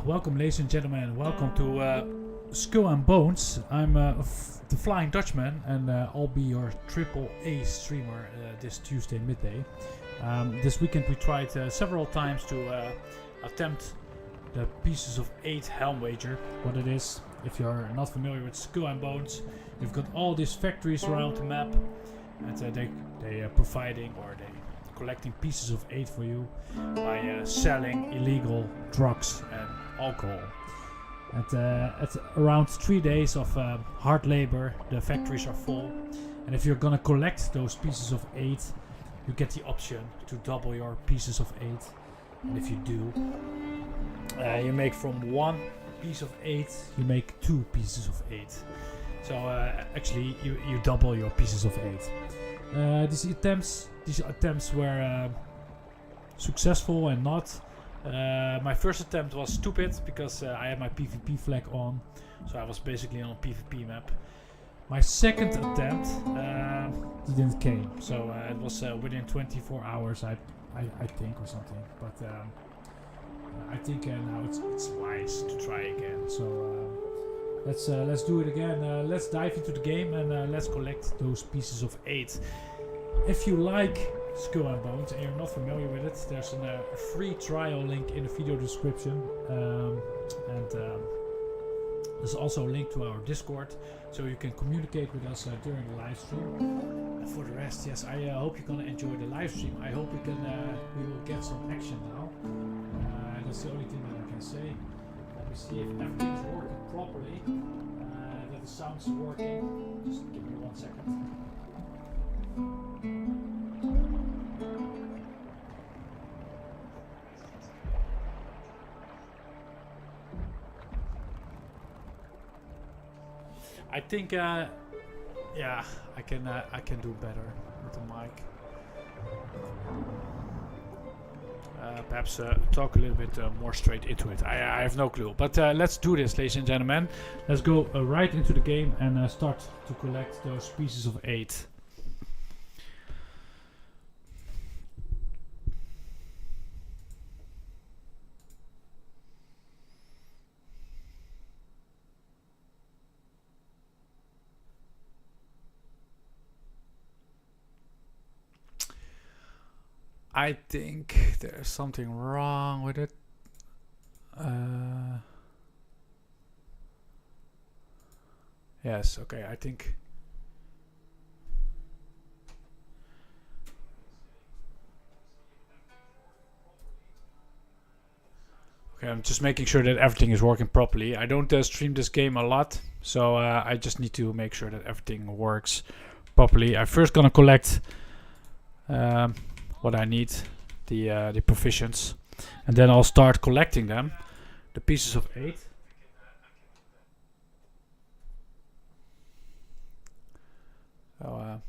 Welcome, ladies and gentlemen. Welcome to Skull and Bones. I'm the Flying Dutchman, and I'll be your AAA streamer this Tuesday midday. This weekend we tried several times to attempt the Pieces of 8 Helm wager. What it is, if you're not familiar with Skull and Bones, you've got all these factories around the map, and they are providing or they collecting pieces of 8 for you by selling illegal drugs and alcohol. At around 3 days of hard labor, the factories are full, and if you're gonna collect those pieces of 8, you get the option to double your pieces of 8. And if you do, you make from 1 piece of 8, you make 2 pieces of 8. So actually you double your pieces of 8. These attempts were successful and not. My first attempt was stupid because I had my PvP flag on, so I was basically on a PvP map. My second attempt didn't came, so it was within 24 hours, I think, or something. But I think now it's wise to try again. So let's do it again. Let's dive into the game and let's collect those pieces of 8. If you like Skull and Bones and you're not familiar with it, there's a free trial link in the video description, and there's also a link to our Discord, so you can communicate with us during the live stream. And for the rest, yes, I hope you're gonna enjoy the live stream. I hope we will get some action now. That's the only thing that I can say. Let me see if everything's working properly. That the sound's working. Just give me 1 second. I think, yeah, I can do better with the mic. Perhaps talk a little bit more straight into it. I have no clue, but let's do this, ladies and gentlemen. Let's go right into the game and start to collect those pieces of 8. I think there's something wrong with it. Yes, okay, I think. Okay, I'm just making sure that everything is working properly. I don't stream this game a lot, so I just need to make sure that everything works properly. I'm first gonna collect what I need, the provisions, and then I'll start collecting them, the pieces of 8. So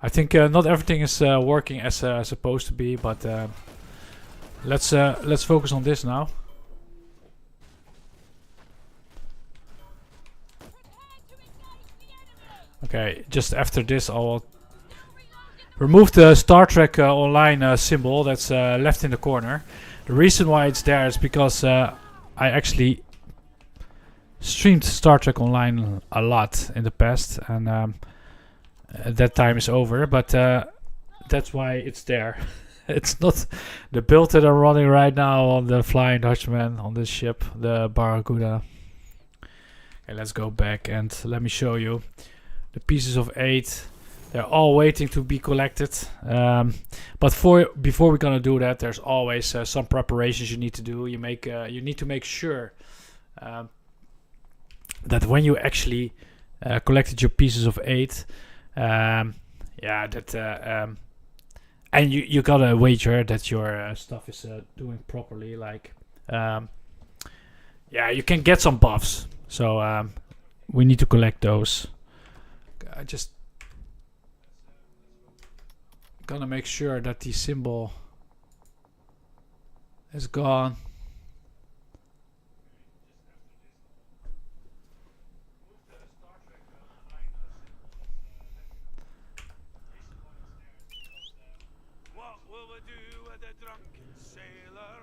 I think not everything is working as supposed to be, but let's focus on this now. Okay, just after this, I'll remove the Star Trek Online symbol that's left in the corner. The reason why it's there is because I actually streamed Star Trek Online a lot in the past, and that time is over, but that's why it's there. It's not the build that I'm running right now on the Flying Dutchman on this ship, the Barracuda. Okay, let's go back and let me show you the pieces of 8. They're all waiting to be collected, but before we're gonna do that, there's always some preparations you need to do. You need to make sure that when you actually collected your pieces of 8, and you gotta wager that your stuff is doing properly. Like, you can get some buffs, so we need to collect those. I just gonna make sure that the symbol is gone.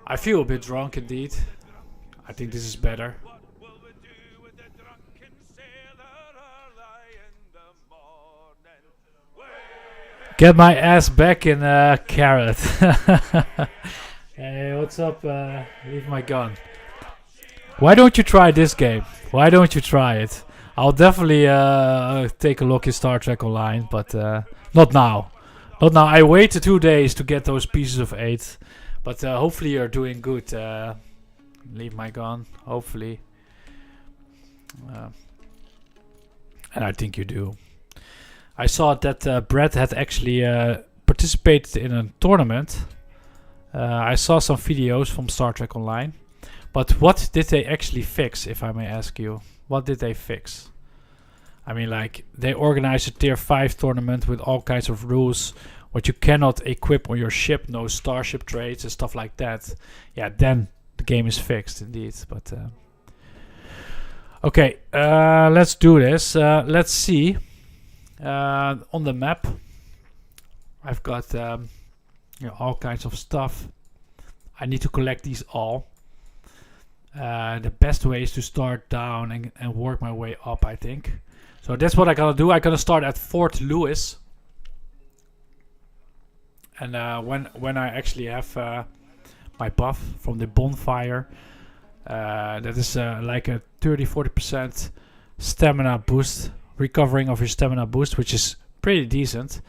I feel a bit drunk indeed. I think this is better. Get my ass back in ker'rat. Hey, what's up? Leave my gun. Why don't you try this game? Why don't you try it? I'll definitely take a look in Star Trek Online, but not now. Not now. I waited 2 days to get those pieces of 8. But hopefully you're doing good. Leave my gun, hopefully. And I think you do. I saw that Brett had actually participated in a tournament. I saw some videos from Star Trek Online. But what did they actually fix, if I may ask you? What did they fix? I mean, like, they organized a tier 5 tournament with all kinds of rules. What you cannot equip on your ship, no starship traits and stuff like that. Yeah, then the game is fixed indeed. But okay, let's do this. Let's see. On the map, I've got all kinds of stuff. I need to collect these all. The best way is to start down and work my way up, I think. So that's what I gotta do. I gotta start at Fort Lewis. And when I actually have my buff from the bonfire, that is like a 30-40% stamina boost, recovering of your stamina boost, which is pretty decent.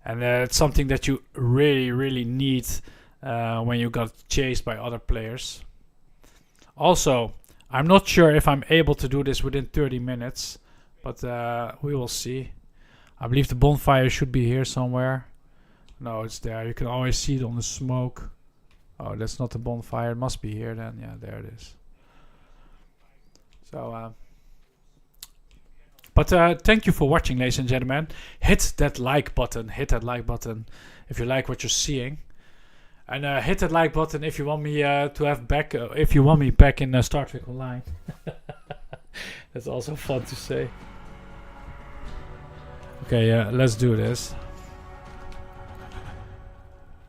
And it's something that you really need when you got chased by other players. Also, I'm not sure if I'm able to do this within 30 minutes, but we will see. I believe the bonfire should be here somewhere. No, it's there. You can always see it on the smoke. Oh, that's not the bonfire. It must be here then. Yeah, there it is. So, but thank you for watching, ladies and gentlemen. Hit that like button. Hit that like button if you like what you're seeing. And hit that like button if you want me to have back. If you want me back in Star Trek Online. That's also fun to say. Okay, let's do this.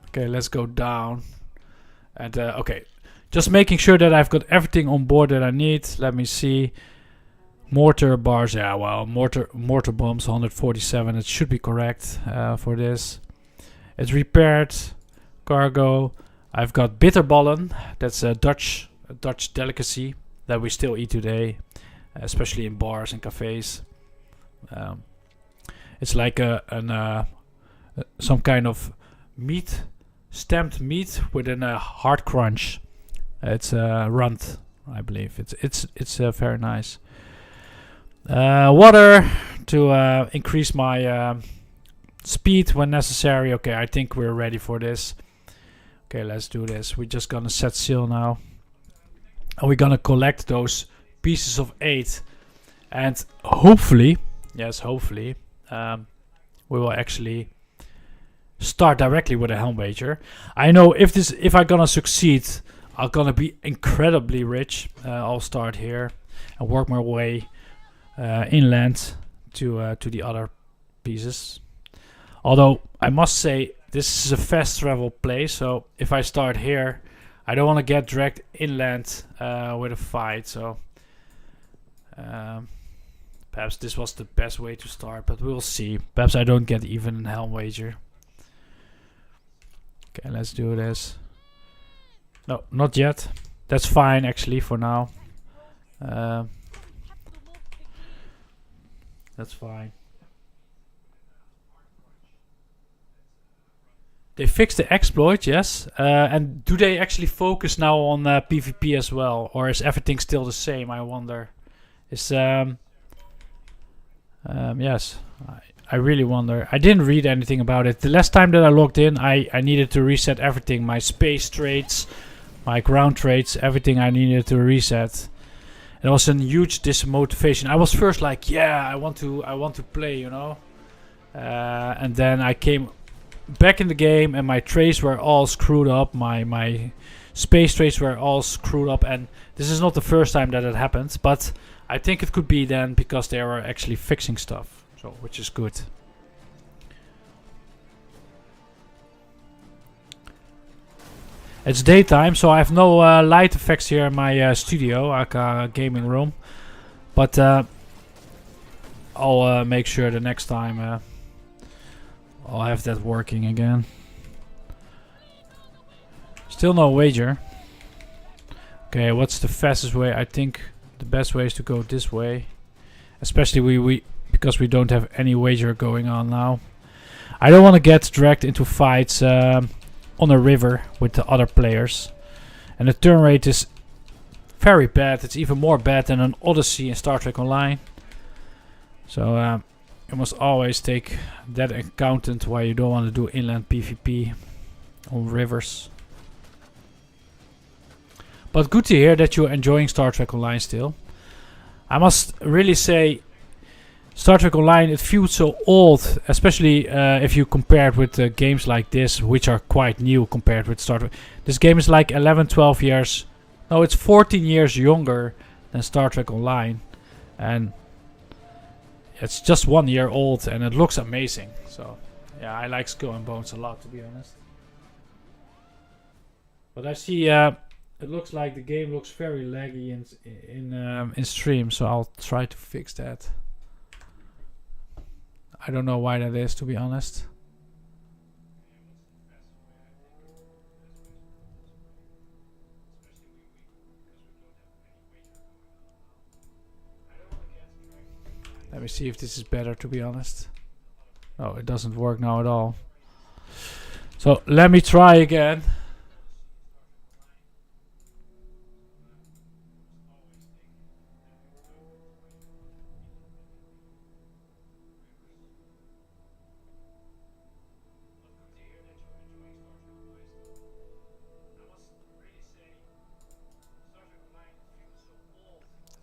Okay, let's go down. And okay, Just making sure that I've got everything on board that I need. Let me see. Mortar bars, yeah, well, mortar bombs, 147. It should be correct for this. It's repaired. Cargo. I've got bitterballen. That's a Dutch delicacy that we still eat today, especially in bars and cafes. It's like some kind of meat, stamped meat within a hard crunch. It's runt, I believe. It's very nice. Water to increase my speed when necessary. Okay, I think we're ready for this. Okay, let's do this. We're just gonna set sail now. And we're gonna collect those pieces of 8. And hopefully, yes, hopefully, we will actually start directly with a Helm wager. I know if I'm gonna succeed, I'm gonna be incredibly rich. I'll start here and work my way inland to the other pieces. Although I must say this is a fast travel place, so if I start here, I don't want to get dragged inland with a fight. So perhaps this was the best way to start, but we'll see. Perhaps I don't get even a Helm wager. Okay, let's do this. No, not yet. That's fine actually for now. That's fine. They fixed the exploit, yes. And do they actually focus now on PvP as well, or is everything still the same? I wonder. Is yes, I really wonder. I didn't read anything about it. The last time that I logged in, I needed to reset everything. My space traits, my ground traits, everything I needed to reset. It was a huge dismotivation. I was first like, yeah, I want to play, you know. And then I came back in the game and my traits were all screwed up. My space traits were all screwed up, and this is not the first time that it happened, but I think it could be then because they were actually fixing stuff, so which is good. It's daytime, so I have no light effects here in my studio, aka gaming room. But I'll make sure the next time I'll have that working again. Still no wager. Okay, what's the fastest way? I think the best way is to go this way. Especially because we don't have any wager going on now. I don't want to get dragged into fights on a river with the other players, and the turn rate is very bad. It's even more bad than an Odyssey in Star Trek Online. So you must always take that account why you don't want to do inland PvP on rivers. But good to hear that you're enjoying Star Trek Online still. I must really say, Star Trek Online, it feels so old, especially if you compare it with games like this, which are quite new compared with Star Trek. This game is like 11, 12 years. No, it's 14 years younger than Star Trek Online. And it's just 1 year old and it looks amazing. So, yeah, I like Skull and Bones a lot, to be honest. But I see it looks like the game looks very laggy in stream, so I'll try to fix that. I don't know why that is, to be honest. Let me see if this is better, to be honest. Oh, it doesn't work now at all. So let me try again.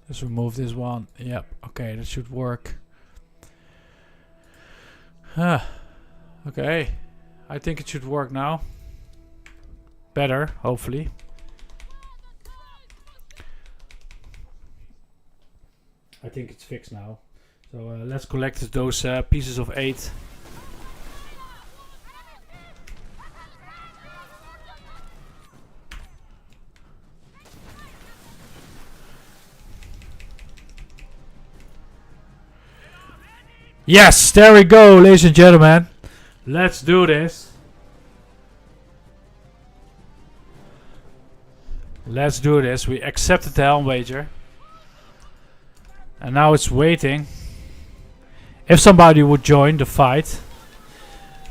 Just remove this one. Yep. Okay, that should work. Okay. I think it should work now. Better, hopefully. I think it's fixed now. So let's collect those pieces of 8. Yes, there we go, ladies and gentlemen. Let's do this. Let's do this. We accepted the Helm wager. And now it's waiting. If somebody would join the fight.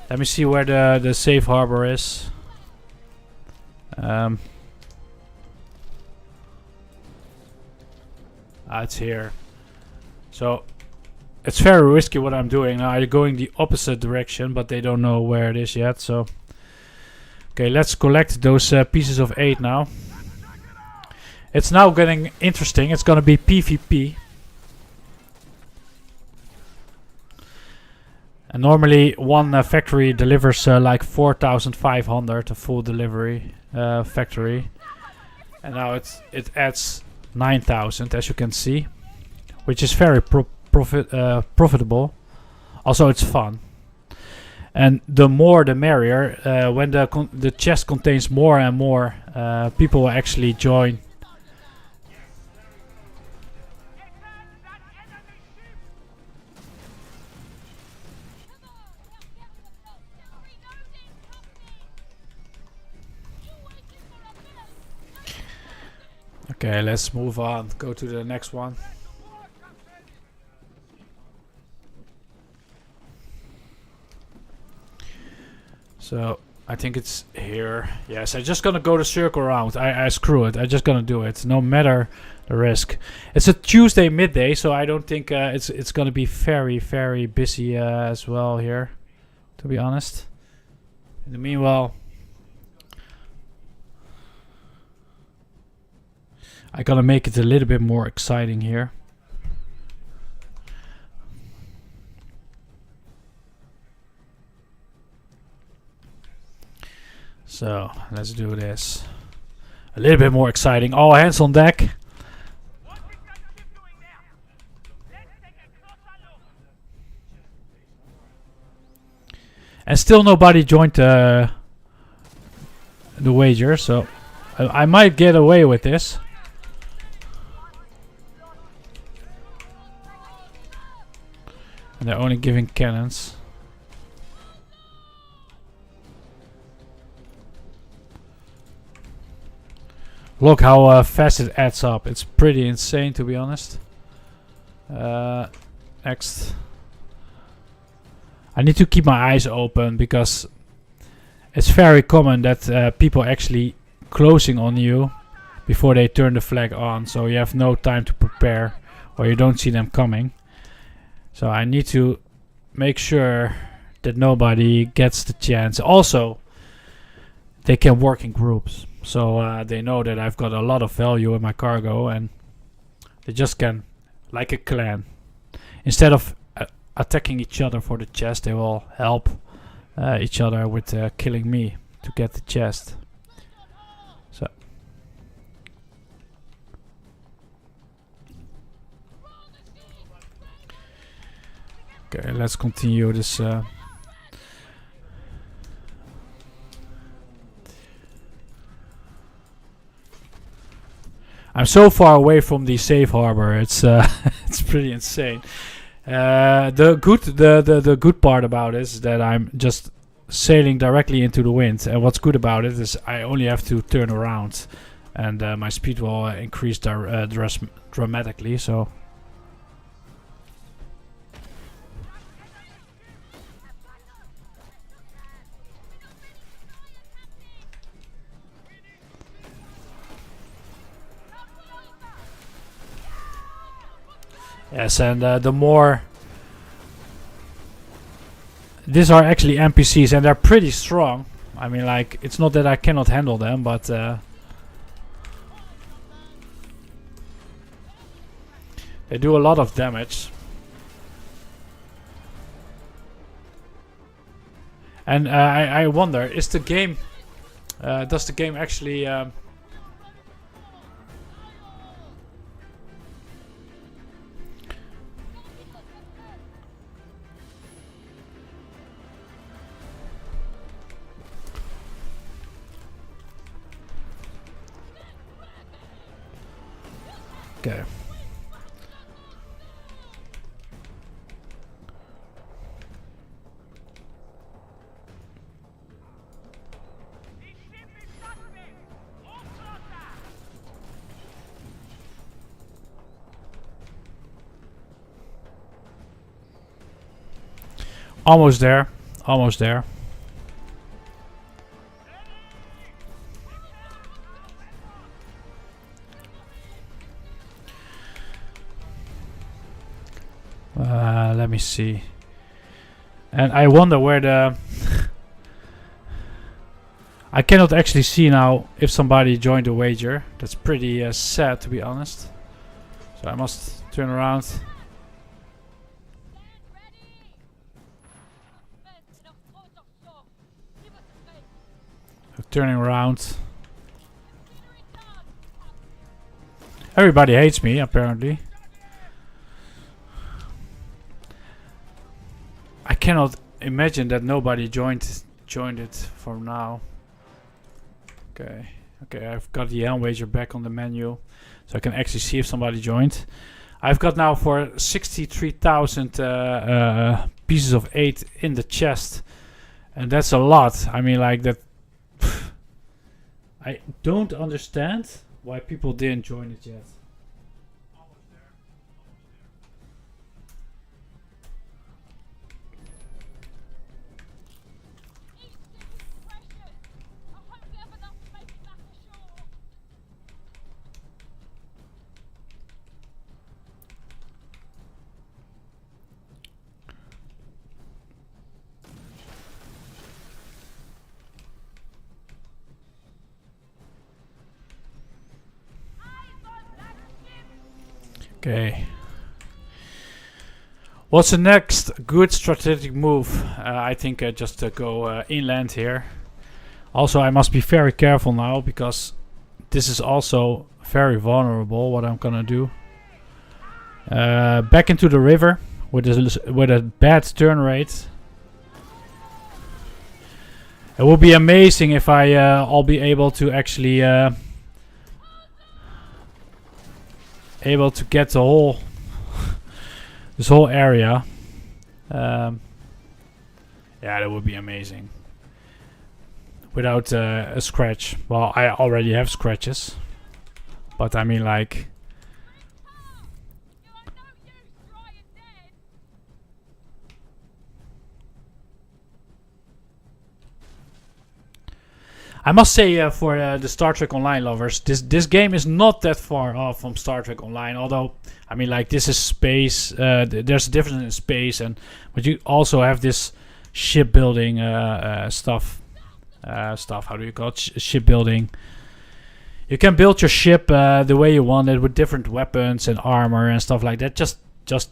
Let me see where the safe harbor is. It's here. So it's very risky what I'm doing. Now I'm going the opposite direction, but they don't know where it is yet. So okay, let's collect those pieces of 8 now. It's now getting interesting. It's gonna be PvP. And normally one factory delivers like 4,500, a full delivery factory. And now it adds 9,000, as you can see, which is very profitable. Also, it's fun. And the more the merrier. When the chest contains more and more, people will actually join. Okay, let's move on. Go to the next one. So I think it's here. Yes, I'm just gonna go the circle around. I screw it. I'm just gonna do it, no matter the risk. It's a Tuesday midday, so I don't think it's gonna be very busy as well here, to be honest. In the meanwhile, I gotta make it a little bit more exciting here. So let's do this. A little bit more exciting. All hands on deck. And still nobody joined the wager, so I might get away with this. And they're only giving cannons. Look how fast it adds up. It's pretty insane, to be honest. Next. I need to keep my eyes open because it's very common that people actually closing on you before they turn the flag on. So you have no time to prepare or you don't see them coming. So I need to make sure that nobody gets the chance. Also, they can work in groups. So they know that I've got a lot of value in my cargo and they just can, like a clan. Instead of attacking each other for the chest, they will help each other with killing me to get the chest. So. Okay, let's continue this. I'm so far away from the safe harbor. It's it's pretty insane. The good part about it is that I'm just sailing directly into the wind. And what's good about it is I only have to turn around, and my speed will increase dramatically. So. Yes, and the more... These are actually NPCs and they're pretty strong. I mean, like, it's not that I cannot handle them, but... they do a lot of damage. And I wonder, is the game... does the game actually... Okay. Almost there. Almost there. Let me see. And I wonder where the... I cannot actually see now if somebody joined the wager. That's pretty sad, to be honest. So I must turn around. Turning around. Everybody hates me, apparently. I cannot imagine that nobody joined it for now. Okay, I've got the Helm wager back on the menu, so I can actually see if somebody joined. I've got now for 63,000 pieces of 8 in the chest, and that's a lot. I mean, like that. I don't understand why people didn't join it yet. Okay. What's the next good strategic move? I think just go inland here. Also, I must be very careful now because this is also very vulnerable. What I'm gonna do? Back into the river with a bad turn rate. It will be amazing if I'll be able to actually. Able to get the whole this whole area. Yeah, that would be amazing. Without a scratch. Well, I already have scratches, but I mean, like, I must say, for the Star Trek Online lovers, this game is not that far off from Star Trek Online. Although, I mean, like, this is space. There's a difference in space, but you also have this shipbuilding stuff. How do you call it? Shipbuilding. You can build your ship the way you want it with different weapons and armor and stuff like that. Just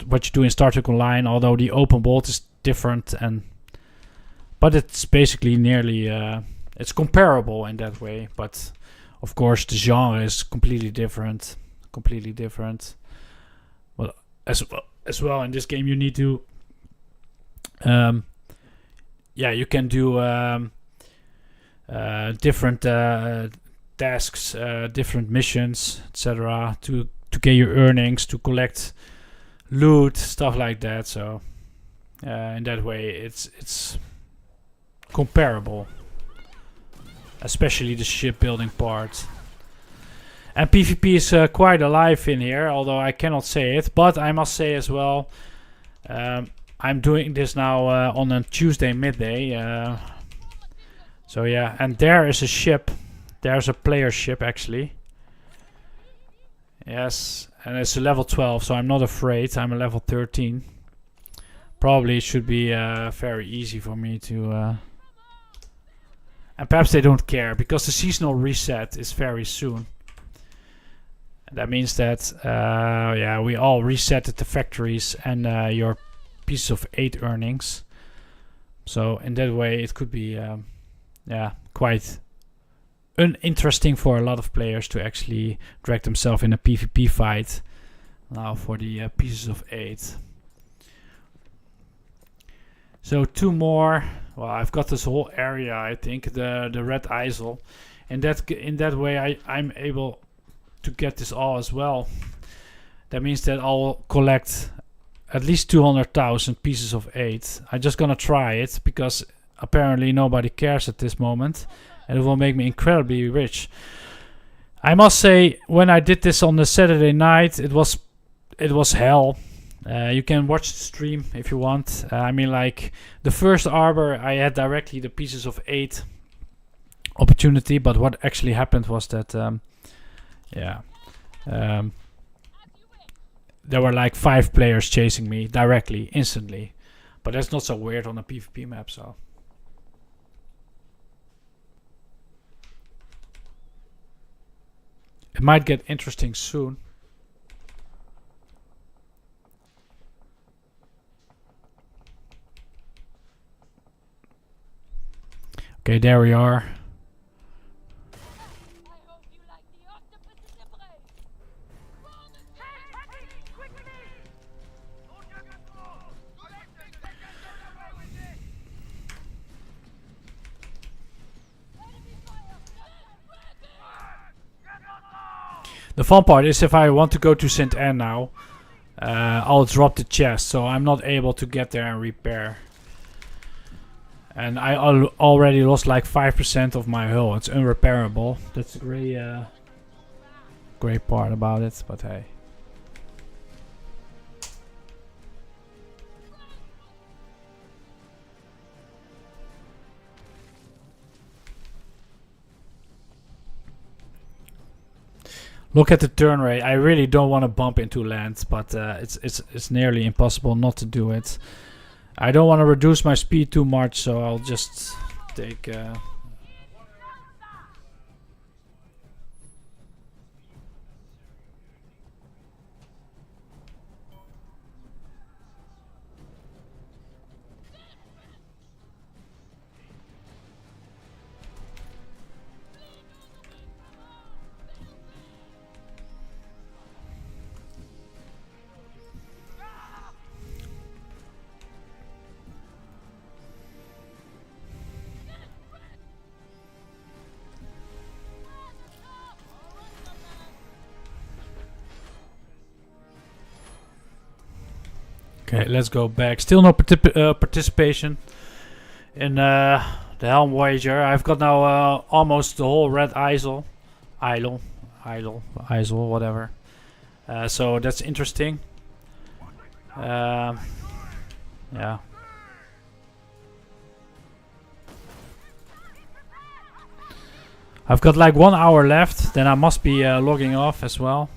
what you do in Star Trek Online. Although the open world is different, but it's basically nearly. It's comparable in that way, but of course the genre is completely different. Well, as well in this game you need to, you can do different tasks, different missions, etc. to get your earnings, to collect loot, stuff like that. So in that way, it's comparable. Especially the shipbuilding part. And PvP is quite alive in here, although I cannot say it. But I must say as well, I'm doing this now on a Tuesday midday. So yeah, and there is a ship. There's a player ship actually. Yes, and it's a level 12, so I'm not afraid. I'm a level 13. Probably it should be very easy for me to... And perhaps they don't care, because the seasonal reset is very soon. That means that, we all resetted the factories and your piece of 8 earnings. So in that way, it could be, quite uninteresting for a lot of players to actually drag themselves in a PvP fight. Now for the pieces of 8. So 2 more. Well, I've got this whole area. I think the Red Isle, and in that way I'm able to get this all as well. That means that I'll collect at least 200,000 pieces of 8. I'm just gonna try it because apparently nobody cares at this moment, and it will make me incredibly rich. I must say, when I did this on the Saturday night, it was hell. You can watch the stream if you want. I mean, like the first arbor, I had directly the pieces of 8 opportunity, but what actually happened was that, there were like 5 players chasing me directly, instantly. But that's not so weird on a PvP map, so. It might get interesting soon. Okay, there we are. The fun part is if I want to go to St. Anne now, I'll drop the chest, so I'm not able to get there and repair. And I already lost like 5% of my hull. It's unrepairable. That's the great part about it, but hey. Look at the turn rate. I really don't want to bump into land, but it's nearly impossible not to do it. I don't want to reduce my speed too much, so I'll just take... Okay, let's go back. Still no participation in the Helm wager. I've got now almost the whole red isle, whatever. So that's interesting. Yeah. I've got like 1 hour left. Then I must be logging off as well.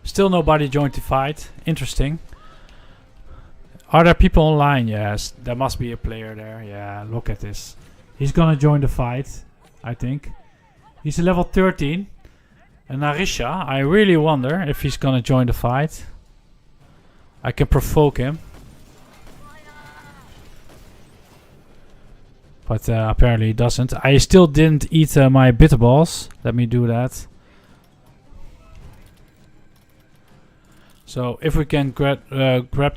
Still nobody joined the fight. Interesting. Are there people online? Yes, there must be a player there. Yeah, look at this. He's gonna join the fight, I think. He's a level 13. And Narisha, I really wonder if he's gonna join the fight. I can provoke him. But apparently he doesn't. I still didn't eat my bitter balls. Let me do that. So if we can grab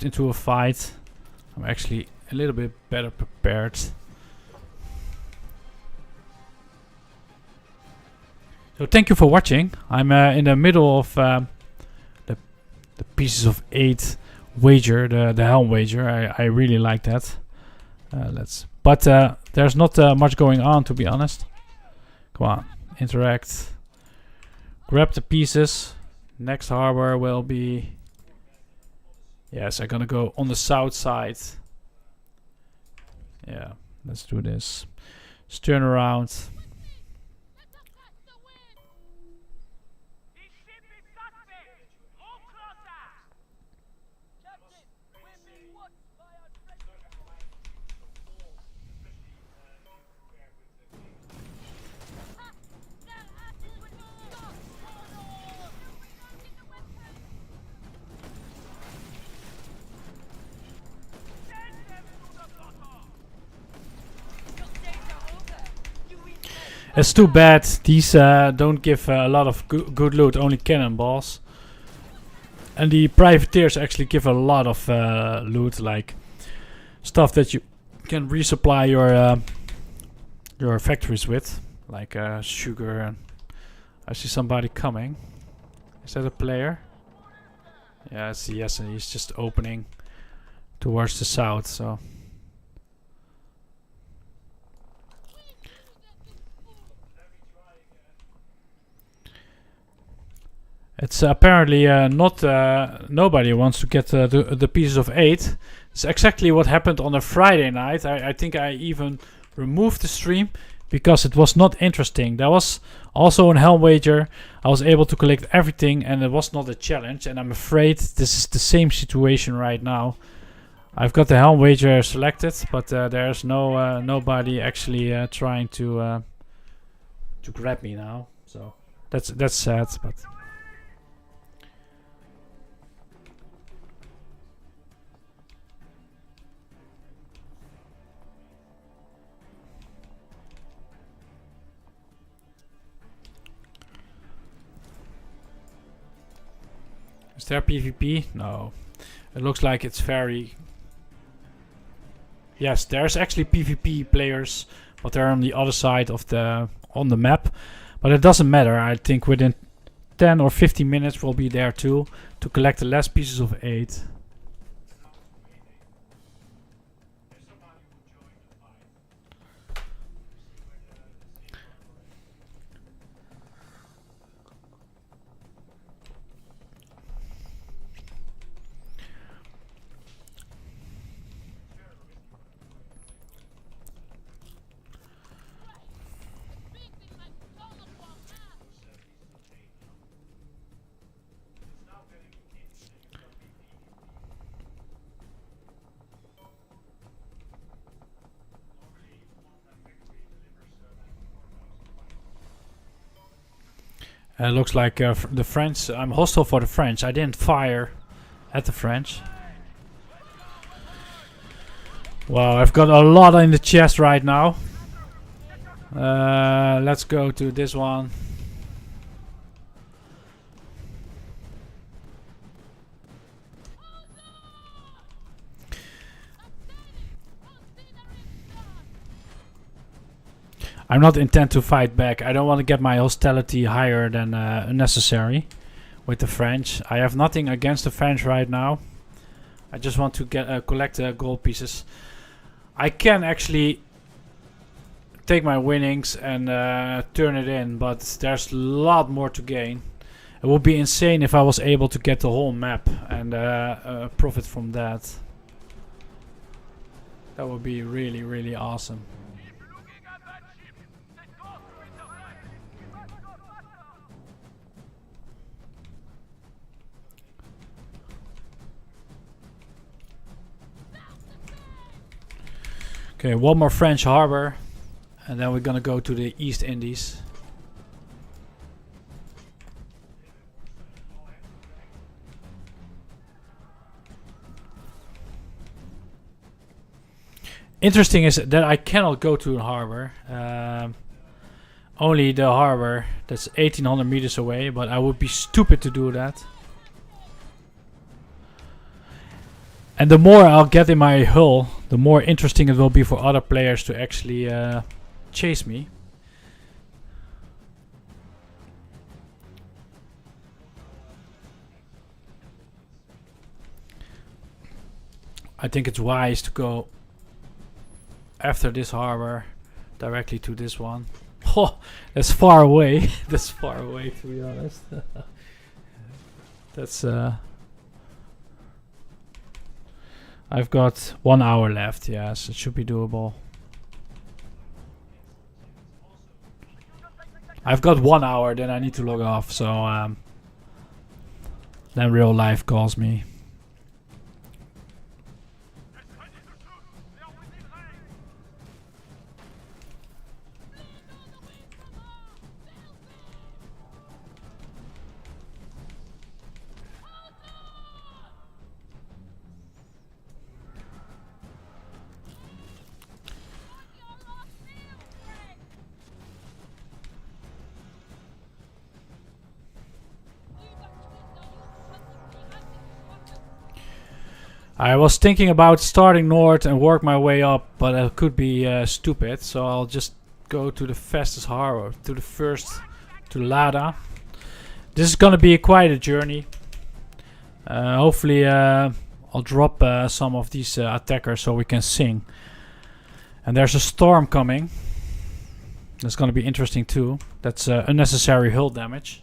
into a fight, I'm actually a little bit better prepared. So thank you for watching. I'm in the middle of the pieces of 8 wager, the Helm wager. I really like that. But there's not much going on, to be honest. Come on, interact. Grab the pieces. Next harbor will be... Yes, I'm gonna go on the south side. Yeah, let's do this. Let's turn around. It's too bad these don't give a lot of good loot, only cannonballs. And the privateers actually give a lot of loot, like stuff that you can resupply your factories with, like sugar and I see somebody coming. Is that a player? Yes, yes, and he's just opening towards the south, so. It's apparently not nobody wants to get the pieces of 8. It's exactly what happened on a Friday night. I think I even removed the stream because it was not interesting. There was also an Helm wager. I was able to collect everything and it was not a challenge, and I'm afraid this is the same situation right now. I've got the Helm wager selected, but there's nobody actually trying to grab me now. So that's sad, but. Is there PvP? No. It looks like it's very... Yes, there's actually PvP players, but they're on the other side of the map. But it doesn't matter. I think within 10 or 15 minutes we'll be there too to collect the last pieces of 8. It looks like the French. I'm hostile for the French. I didn't fire at the French. Wow, I've got a lot in the chest right now. Let's go to this one. I'm not intent to fight back. I don't want to get my hostility higher than necessary with the French. I have nothing against the French right now. I just want to get collect gold pieces. I can actually take my winnings and turn it in, but there's a lot more to gain. It would be insane if I was able to get the whole map and profit from that. That would be really, really awesome. Okay, one more French harbor, and then we're gonna go to the East Indies. Interesting is that I cannot go to a harbor. Only the harbor that's 1800 meters away, but I would be stupid to do that. And the more I'll get in my hull, the more interesting it will be for other players to actually chase me. I think it's wise to go after this harbor directly to this one. Oh, that's far away. That's far away, to be honest. That's I've got 1 hour left. Yes, it should be doable. I've got 1 hour, then I need to log off. So then real life calls me. I was thinking about starting north and work my way up, but it could be stupid, so I'll just go to the fastest harbor, to the first to Lada. This is gonna be quite a journey. Hopefully I'll drop some of these attackers so we can sing. And there's a storm coming. That's gonna be interesting too. That's unnecessary hull damage.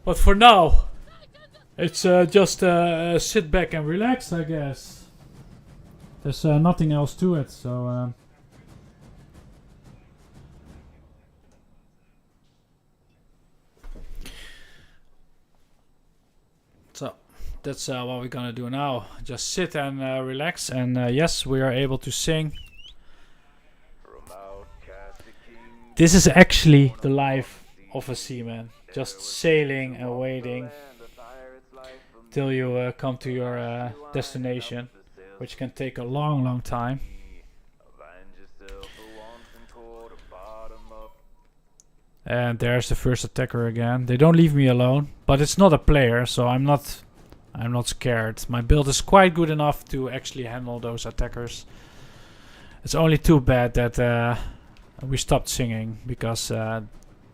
But for now, it's just sit back and relax, I guess. There's nothing else to it, so... So, that's what we're gonna do now. Just sit and relax, and yes, we are able to sing. This is actually the life of a seaman. Just sailing and waiting till you come to your destination, which can take a long, long time. And there's the first attacker again. They don't leave me alone, but it's not a player, so I'm not scared. My build is quite good enough to actually handle those attackers. It's only too bad that we stopped singing, because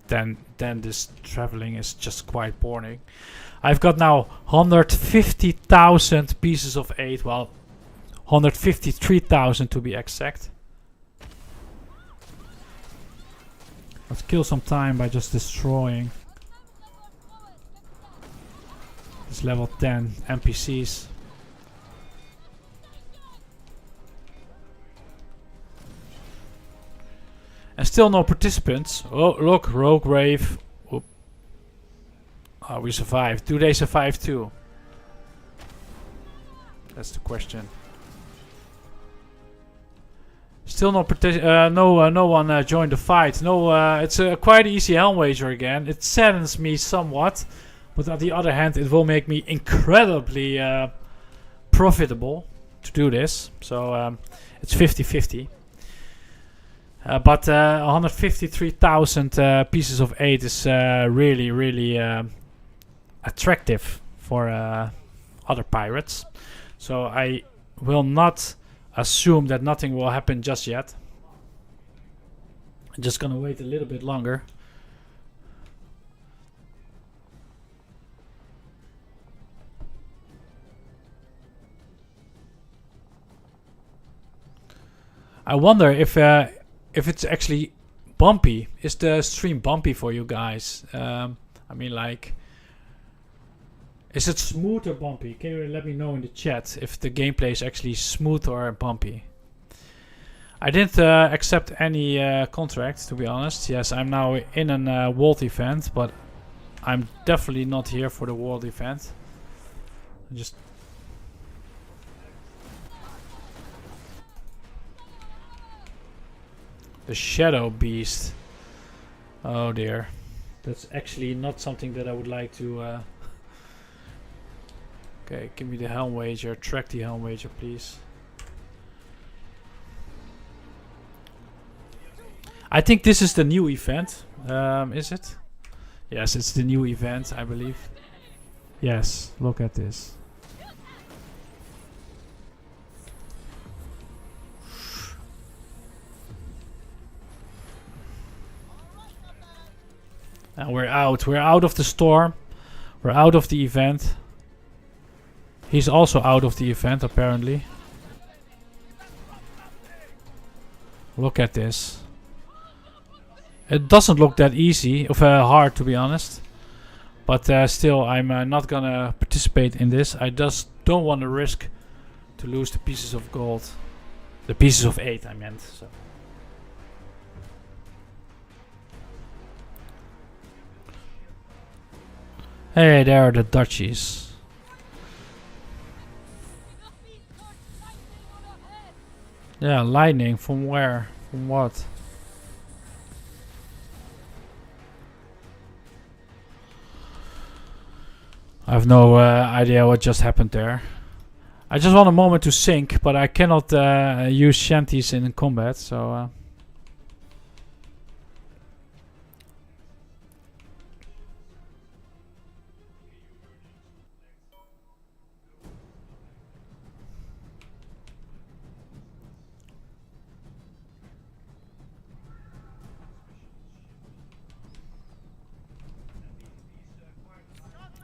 then this traveling is just quite boring. I've got now 150,000 pieces of 8. Well, 153,000 to be exact. Let's kill some time by just destroying these level 10 NPCs. And still no participants. Oh, look, Rogue Rave. Oop. Oh, we survived. Do they survive too? That's the question. Still no no one joined the fight. No, it's a quite easy Helm wager again. It saddens me somewhat, but on the other hand, it will make me incredibly profitable to do this. So it's 50-50. But 153,000 pieces of 8 is really, really attractive for other pirates. So I will not assume that nothing will happen just yet. I'm just gonna wait a little bit longer. I wonder if it's actually bumpy. Is the stream bumpy for you guys? I mean, like, is it smooth or bumpy? Can you let me know in the chat if the gameplay is actually smooth or bumpy? I didn't accept any contract, to be honest. Yes, I'm now in a world event, but I'm definitely not here for the world event. Just the Shadow Beast. Oh dear. That's actually not something that I would like to... Okay, give me the Helm wager. Track the Helm wager, please. I think this is the new event. Is it? Yes, it's the new event, I believe. Yes, look at this. And we're out. We're out of the storm. We're out of the event. He's also out of the event, apparently. Look at this. It doesn't look that easy, or hard, to be honest. But still, I'm not gonna participate in this. I just don't want to risk to lose the pieces of gold. The pieces of 8, I meant. So. Hey, there are the duchies. Yeah, lightning. From where? From what? I have no idea what just happened there. I just want a moment to sink, but I cannot use shanties in combat, so...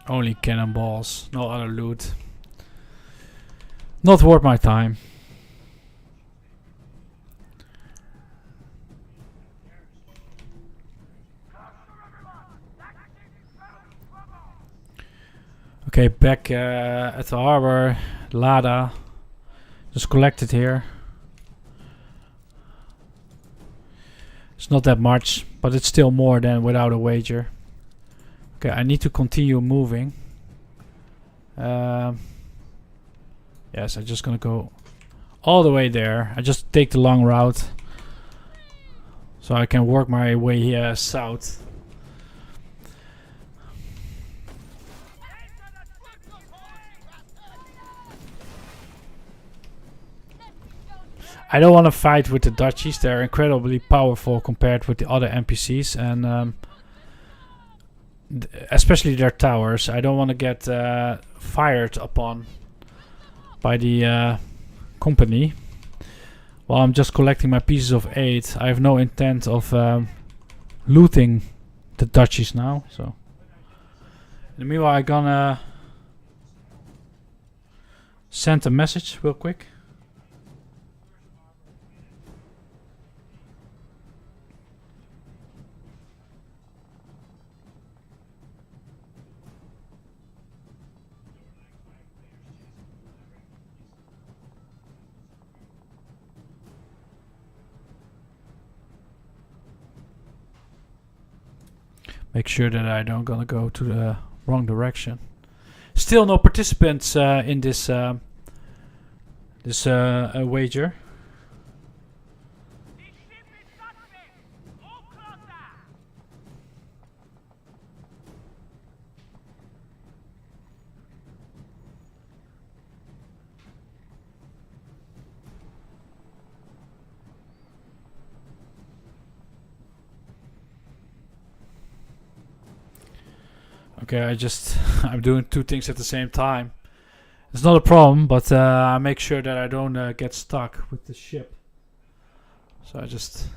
Only cannonballs, no other loot. Not worth my time. Okay, back at the harbor. Lada. Just collected here. It's not that much, but it's still more than without a wager. Okay, I need to continue moving. Yes, I'm just gonna go all the way there. I just take the long route, so I can work my way here south. I don't want to fight with the Dutchies. They're incredibly powerful compared with the other NPCs, and especially their towers. I don't want to get fired upon by the company while I'm just collecting my pieces of 8. I have no intent of looting the Dutchies now. So, in the meanwhile, I'm gonna send a message real quick. Make sure that I don't gonna go to the wrong direction. Still no participants in this wager. Okay, I'm doing 2 things at the same time. It's not a problem, but I make sure that I don't get stuck with the ship. So I just...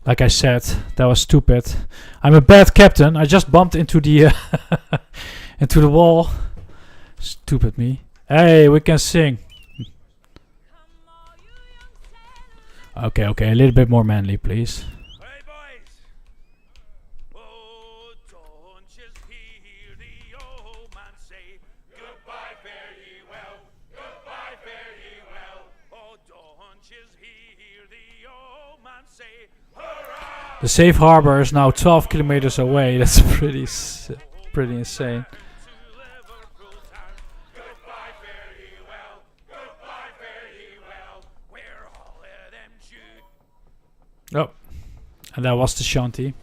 Like I said, that was stupid. I'm a bad captain. I just bumped into the into the wall. Stupid me. Hey, we can sing. Okay, a little bit more manly, please. Hey boys! Oh, don't just hear the old man say goodbye, fare ye well, goodbye, fare ye well. Oh, don't just hear the old man say hurrah! The safe harbor is now 12 kilometers away. That's pretty insane. Oh, and that was the shanty.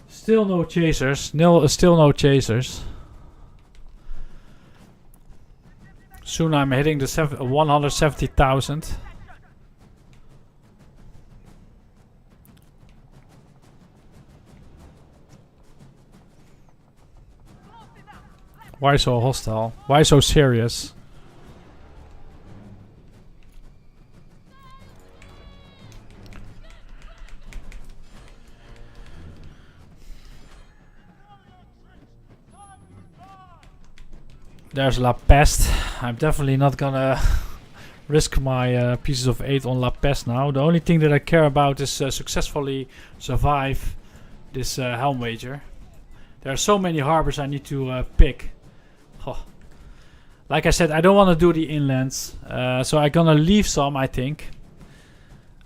Still no chasers. Still no chasers. Soon I'm hitting the 170,000. Why so hostile? Why so serious? There's La Peste. I'm definitely not gonna risk my pieces of 8 on La Peste now. The only thing that I care about is successfully survive this Helm wager. There are so many harbors I need to pick. Oh. Like I said, I don't want to do the inlands, so I'm gonna leave some, I think.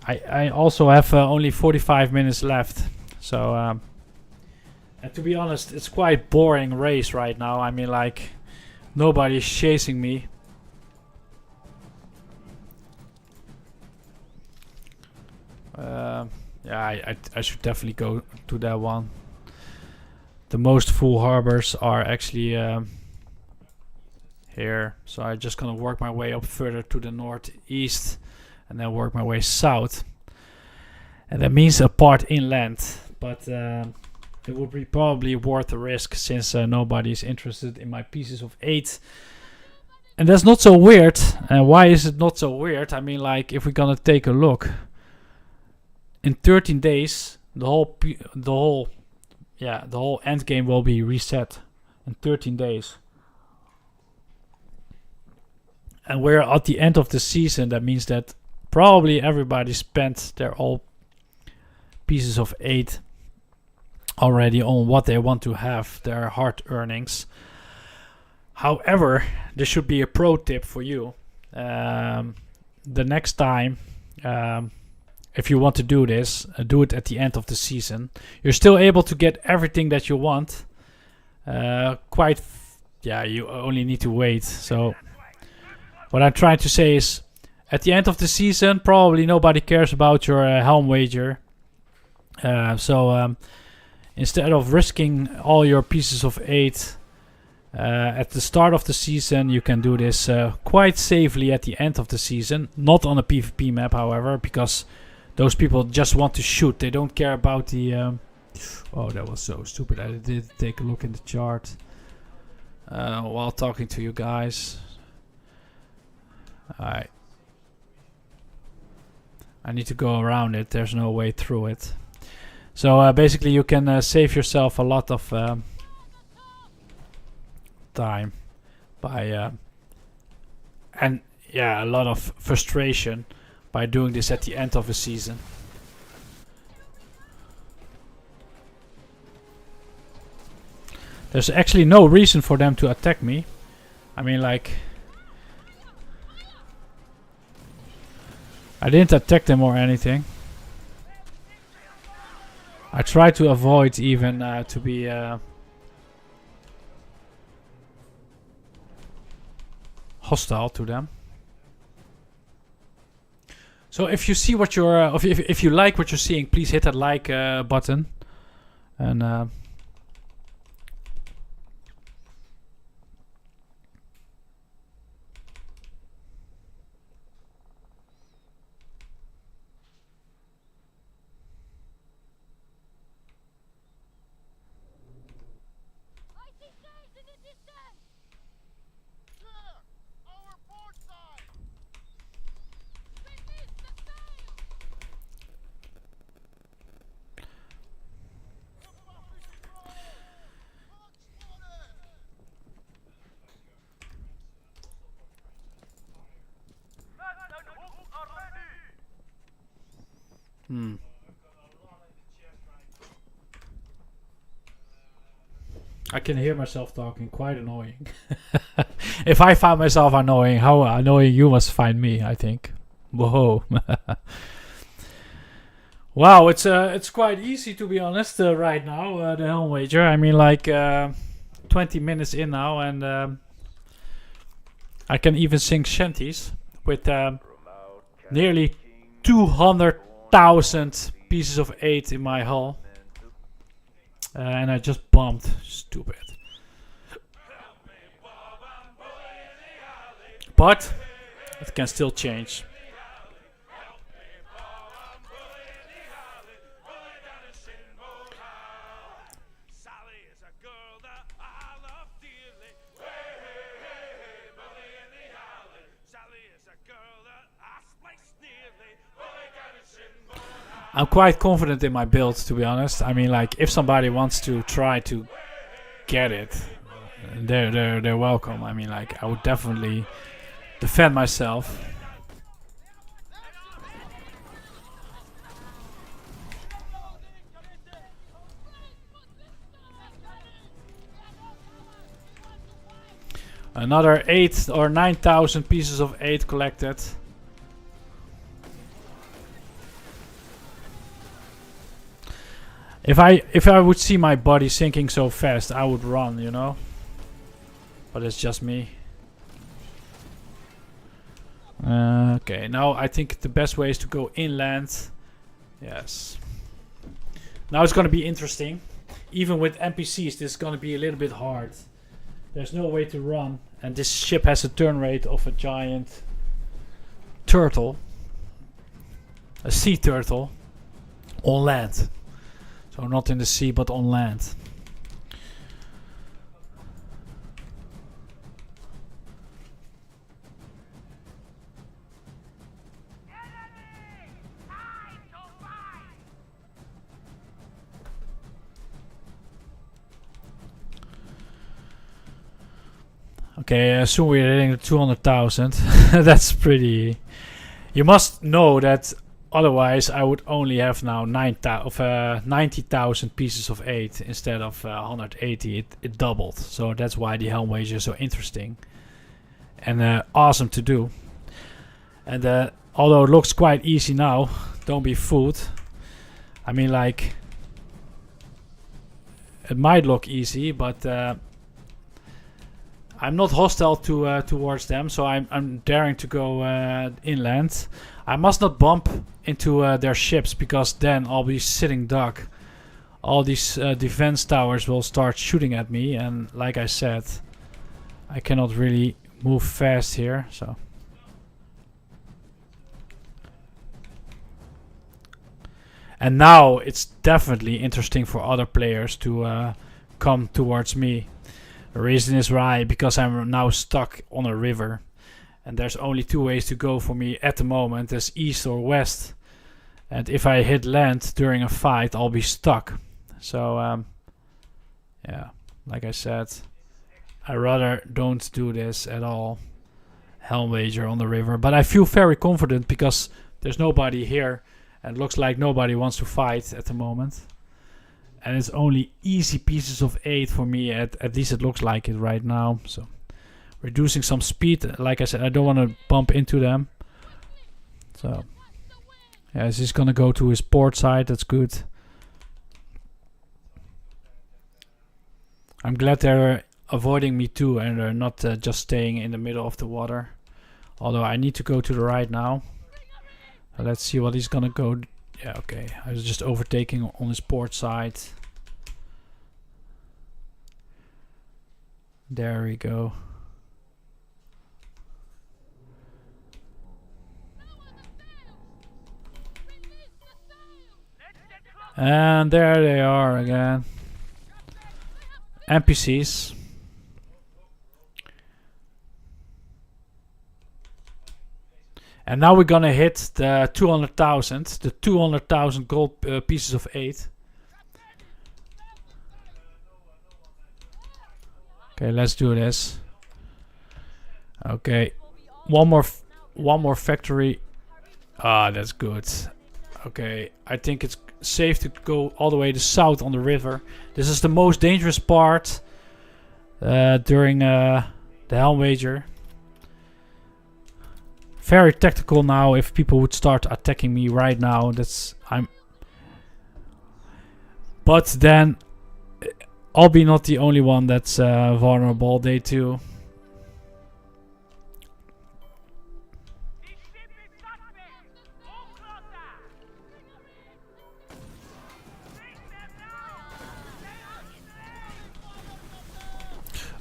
I also have only 45 minutes left, so And to be honest, it's quite boring race right now. I mean, like, nobody's chasing me. Yeah, I should definitely go to that one. The most full harbors are actually here. So I'm just gonna work my way up further to the northeast and then work my way south. And that means a part inland. But it would be probably worth the risk since nobody's interested in my pieces of 8. And that's not so weird. And why is it not so weird? I mean, like, if we're gonna take a look, in 13 days, the whole end game will be reset in 13 days. And we're at the end of the season. That means that probably everybody spent their all pieces of 8 already on what they want to have, their hard earnings. However, there should be a pro tip for you. The next time, if you want to do this, do it at the end of the season. You're still able to get everything that you want. You only need to wait. So what I'm trying to say is, at the end of the season, probably nobody cares about your Helm wager. So instead of risking all your pieces of 8 at the start of the season, you can do this quite safely at the end of the season. Not on a PvP map, however, because those people just want to shoot. They don't care about the... oh, that was so stupid. I did take a look in the chart while talking to you guys. I need to go around it. There's no way through it. So basically you can save yourself a lot of time by... and yeah, a lot of frustration by doing this at the end of a season. There's actually no reason for them to attack me. I mean, like, I didn't attack them or anything. I try to avoid even to be hostile to them. So if you see what you're, if you like what you're seeing, please hit that like button, and I can hear myself talking, quite annoying. If I found myself annoying, how annoying you must find me, I think. Whoa. Wow, it's quite easy, to be honest, right now, the Helm wager. I mean, like, 20 minutes in now, and I can even sing shanties with nearly 200,000 pieces of 8 in my hull. And I just bombed. Stupid. But it can still change. I'm quite confident in my build, to be honest. I mean, like, if somebody wants to try to get it, they're welcome. I mean, like, I would definitely defend myself. Another 8 or 9,000 pieces of 8 collected. If I would see my body sinking so fast, I would run, you know. But it's just me. Okay, now I think the best way is to go inland. Yes. Now it's gonna be interesting. Even with NPCs, this is gonna be a little bit hard. There's no way to run, and this ship has a turn rate of a giant turtle. A sea turtle. On land. So not in the sea, but on land. Okay, soon we're hitting 200,000. That's pretty... You must know that otherwise I would only have now 90,000 pieces of 8 instead of 180. It doubled. So that's why the Helm wager is so interesting. And awesome to do. And although it looks quite easy now, don't be fooled. I mean, like... It might look easy, but... I'm not hostile towards them, so I'm daring to go inland. I must not bump into their ships, because then I'll be sitting duck. All these defense towers will start shooting at me, and like I said, I cannot really move fast here. So. And now it's definitely interesting for other players to come towards me. The reason is why, because I'm now stuck on a river. And there's only two ways to go for me at the moment. There's east or west. And if I hit land during a fight, I'll be stuck. So, yeah, like I said, I rather don't do this at all. Helm wager on the river. But I feel very confident because there's nobody here. And it looks like nobody wants to fight at the moment. And it's only easy pieces of 8 for me, at least it looks like it right now. So, reducing some speed. Like I said, I don't want to bump into them. So, yeah, he's just gonna go to his port side, that's good. I'm glad they're avoiding me too, and they're not just staying in the middle of the water. Although I need to go to the right now. Let's see what he's gonna go. Yeah, okay. I was just overtaking on his port side. There we go. And there they are again. NPCs. And now we're gonna hit the 200,000, the 200,000 gold pieces of 8. Okay, let's do this. Okay, one more factory. Ah, that's good. Okay, I think it's safe to go all the way to south on the river. This is the most dangerous part during the Helm wager. Very tactical now. If people would start attacking me right now, but then I'll be not the only one that's vulnerable. They too.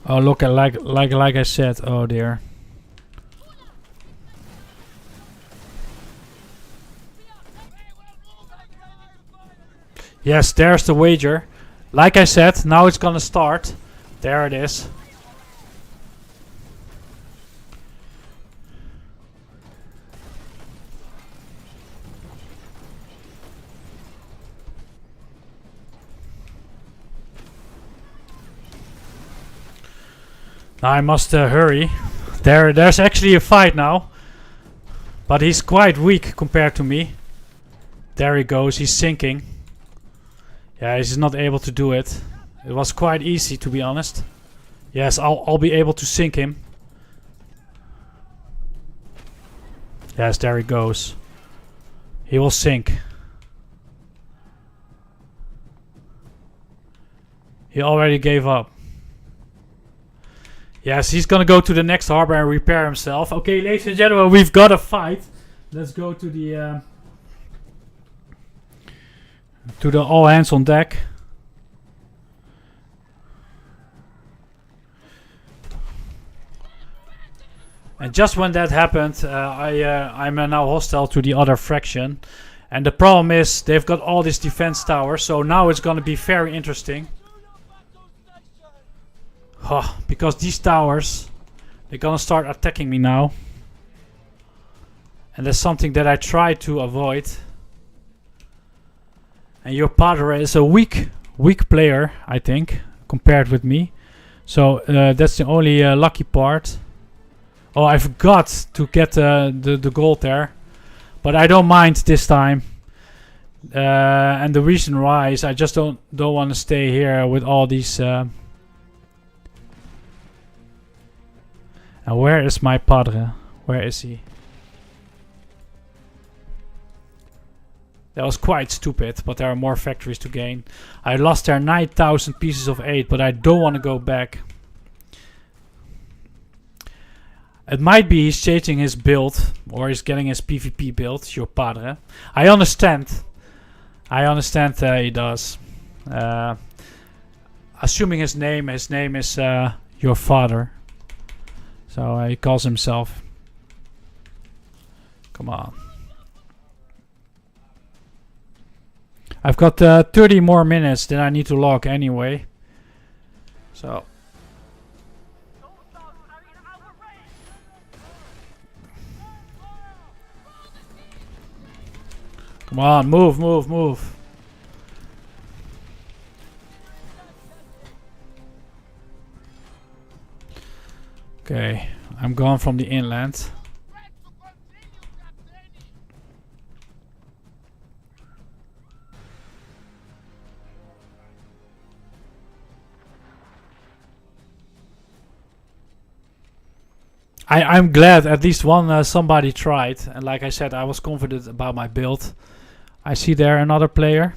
Oh, look at like I said. Oh dear. Yes, there's the wager. Like I said, now it's gonna start. There it is. Now I must hurry. There's actually a fight now. But he's quite weak compared to me. There he goes, he's sinking. Yeah, he's not able to do it. It was quite easy, to be honest. Yes, I'll be able to sink him. Yes, there he goes. He will sink. He already gave up. Yes, he's gonna go to the next harbor and repair himself. Okay, ladies and gentlemen, we've got a fight. Let's go to the all hands on deck. And just when that happened, I'm now hostile to the other faction. And the problem is, they've got all these defense towers, so now it's gonna be very interesting. Because these towers, they're gonna start attacking me now. And that's something that I try to avoid. And your padre is a weak player, I think, compared with me. So that's the only lucky part. Oh, I forgot to get the gold there. But I don't mind this time. And the reason why is I just don't want to stay here with all these... And where is my padre? Where is he? That was quite stupid, but there are more factories to gain. I lost there 9,000 pieces of 8, but I don't want to go back. It might be he's changing his build, or he's getting his PvP build, your padre. I understand. He does. Assuming his name is your father. So he calls himself. Come on. I've got 30 more minutes than I need to log anyway. So. Come on, move. Okay, I'm gone from the inland. I'm glad at least one somebody tried, and like I said, I was confident about my build. I see there another player.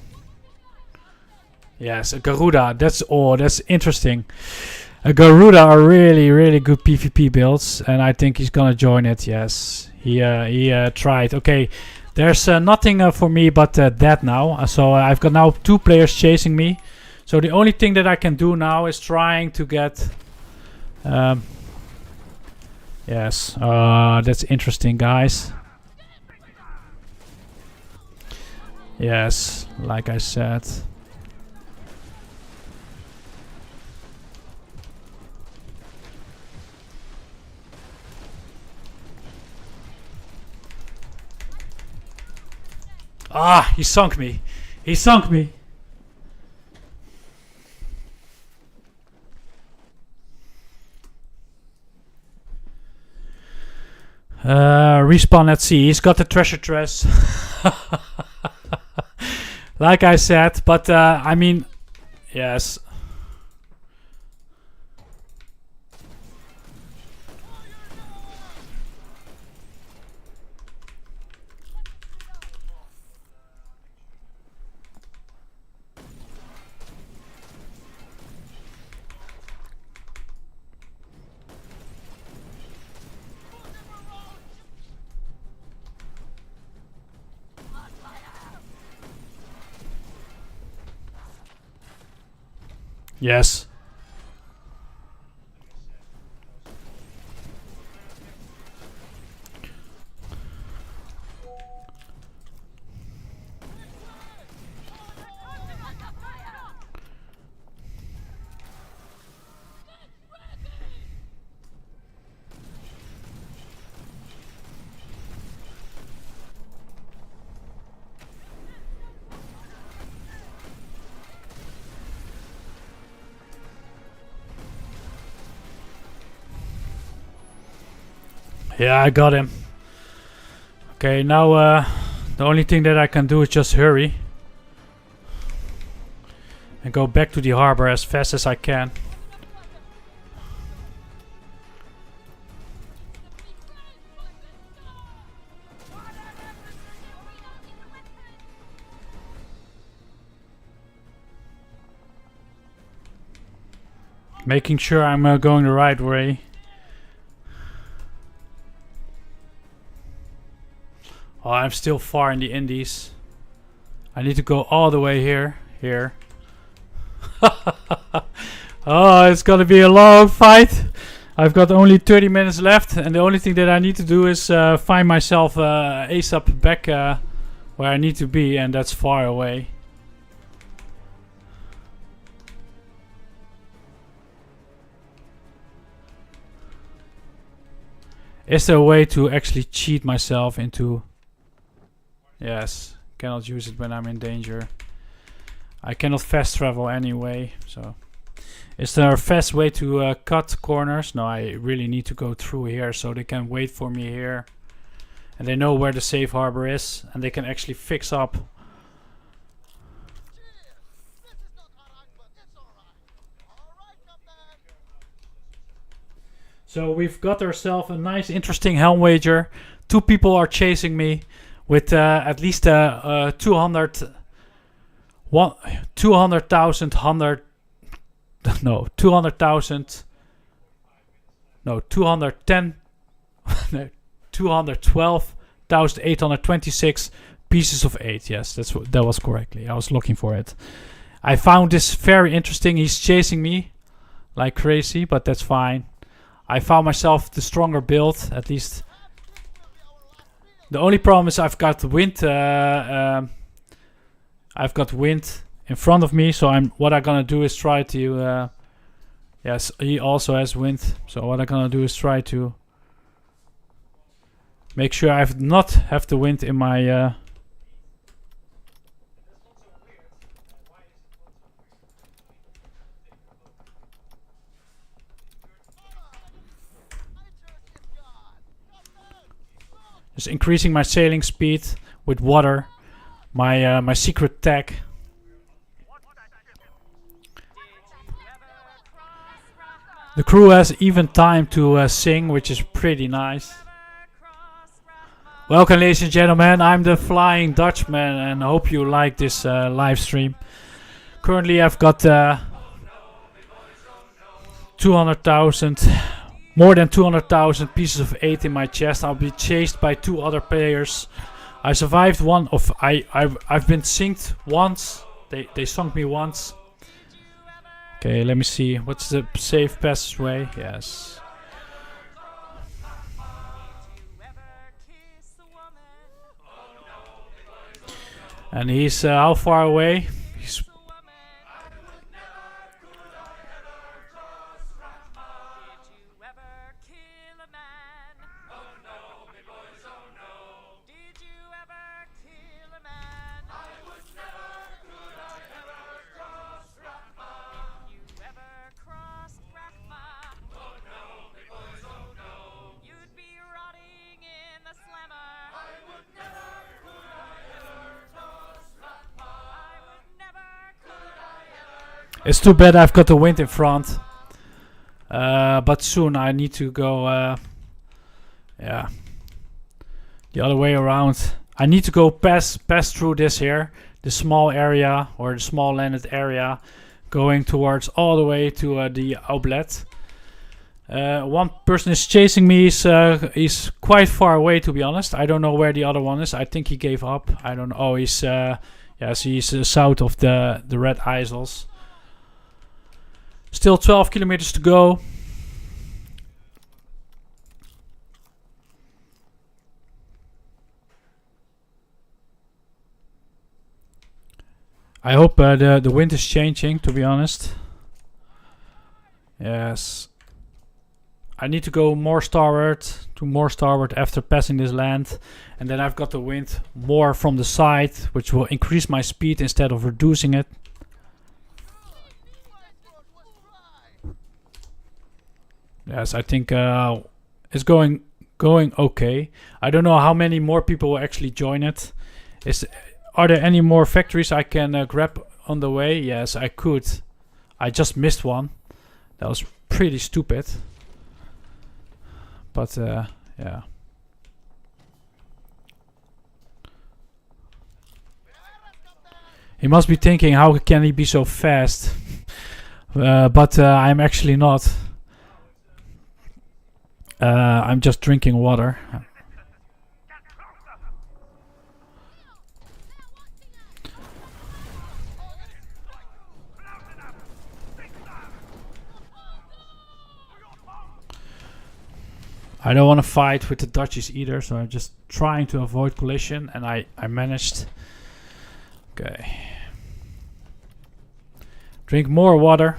Yes, a Garuda. That's interesting. A Garuda are really good PvP builds, and I think he's gonna join it. Yes, he tried. Okay, there's nothing for me but that now. So I've got now 2 players chasing me. So the only thing that I can do now is trying to get. Yes, that's interesting, guys. Yes, like I said. Ah, he sunk me. He sunk me. Respawn at sea. He's got the treasure chest. Like I said, but I mean, yes. Yes. Yeah, I got him. Okay, now the only thing that I can do is just hurry and go back to the harbor as fast as I can. Making sure I'm going the right way. Oh, I'm still far in the Indies. I need to go all the way here. Oh, it's gonna be a long fight. I've got only 30 minutes left, and the only thing that I need to do is find myself ASAP back where I need to be, and that's far away. Is there a way to actually cheat myself into... Yes, cannot use it when I'm in danger. I cannot fast travel anyway, so... Is there a fast way to cut corners? No, I really need to go through here so they can wait for me here. And they know where the safe harbor is, and they can actually fix up. So we've got ourselves a nice interesting Helm wager. 2 people are chasing me with at least 200,000 no, 200,000. No, 210. 212,826 pieces of 8. Yes, that was correctly. I was looking for it. I found this very interesting. He's chasing me like crazy, but that's fine. I found myself the stronger build, at least. The only problem is I've got wind. I've got wind in front of me, so what I'm gonna do is try to yes, he also has wind, so what I'm gonna do is try to make sure I not have the wind in my just increasing my sailing speed with water, my secret tech. The crew has even time to sing, which is pretty nice. Welcome, ladies and gentlemen. I'm the Flying Dutchman, and I hope you like this live stream. Currently, I've got 200,000, more than 200,000 pieces of 8 in my chest. I'll be chased by 2 other players. I survived one of. I've been synced once. They sunk me once. Okay, let me see. What's the safe passageway? Yes. And he's how far away? He's It's too bad I've got the wind in front. But soon I need to go yeah, the other way around. I need to go pass through this here, the small area or the small landed area, going towards all the way to the outlet. One person is chasing me. He's quite far away, to be honest. I don't know where the other one is. I think he gave up. I don't know. Oh, he's yes, he's south of the Red Isles. Still 12 kilometers to go. I hope the wind is changing, to be honest. Yes. I need to go more starboard after passing this land. And then I've got the wind more from the side, which will increase my speed instead of reducing it. Yes, I think it's going okay. I don't know how many more people will actually join it. Are there any more factories I can grab on the way? Yes, I could. I just missed one. That was pretty stupid. But yeah. He must be thinking, how can he be so fast? But I'm actually not. I'm just drinking water. I don't want to fight with the Dutchies either, so I'm just trying to avoid collision, and I managed. Okay. Drink more water.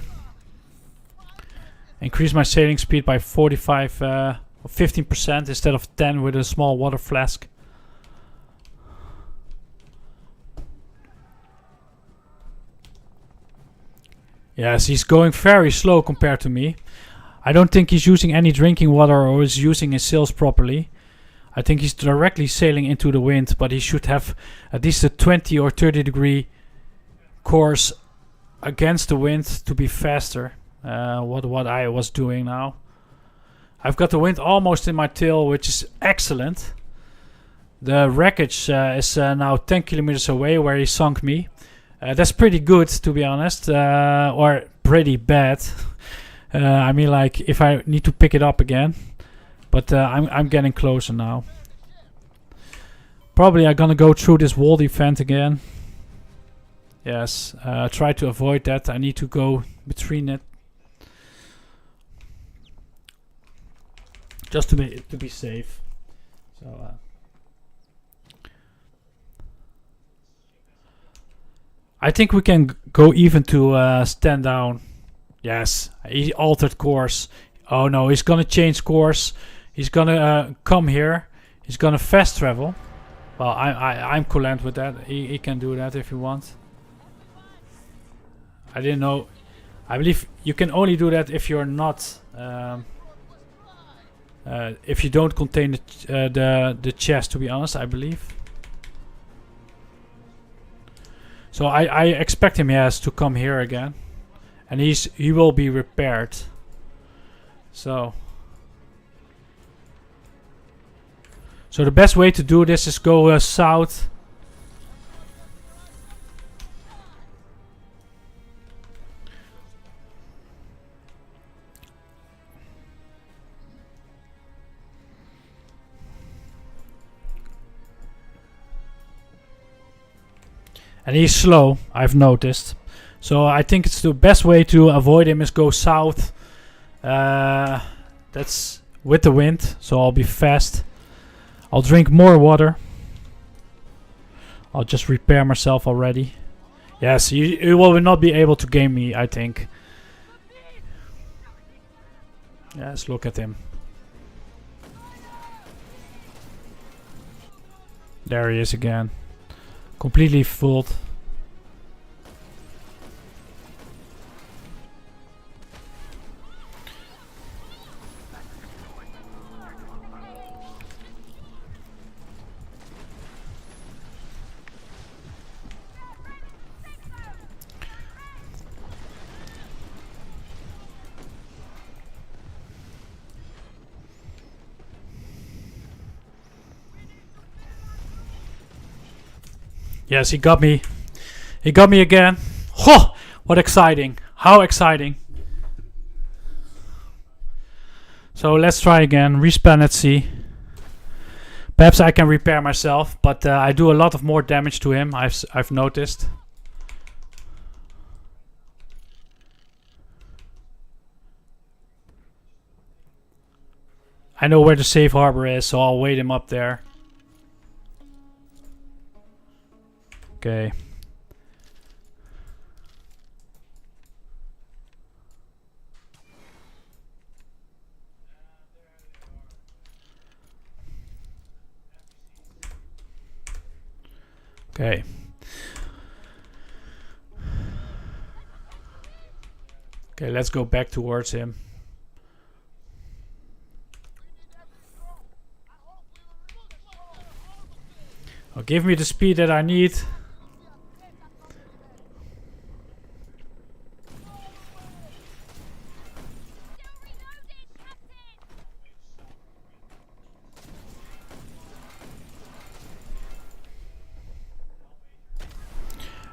Increase my sailing speed by 45 or 15% instead of 10 with a small water flask. Yes, he's going very slow compared to me. I don't think he's using any drinking water or is using his sails properly. I think he's directly sailing into the wind, but he should have at least a 20 or 30 degree course against the wind to be faster. What I was doing now. I've got the wind almost in my tail, which is excellent. The wreckage is now 10 kilometers away where he sunk me. That's pretty good, to be honest, or pretty bad. I mean, like, if I need to pick it up again. But I'm getting closer now. Probably I'm gonna go through this wall defense again. Yes, try to avoid that. I need to go between it. Just to be safe. So I think we can go even to stand down. Yes, he altered course. Oh no, he's gonna change course. He's gonna come here. He's gonna fast travel. Well, I'm content with that. He can do that if he wants. I didn't know. I believe you can only do that if you're not. If you don't contain the chest, to be honest, I believe. So I expect him, yes, to come here again, and he will be repaired. So the best way to do this is go south. And he's slow, I've noticed. So I think it's the best way to avoid him is go south. That's with the wind, so I'll be fast. I'll drink more water. I'll just repair myself already. Yes, you will not be able to game me, I think. Yes, look at him. There he is again. Completely fooled. Yes, he got me. He got me again. Oh, what exciting. How exciting. So let's try again. Respawn at sea. Perhaps I can repair myself, but I do a lot of more damage to him, I've noticed. I know where the safe harbor is, so I'll wait him up there. Okay. Okay. Okay, let's go back towards him. Oh, give me the speed that I need.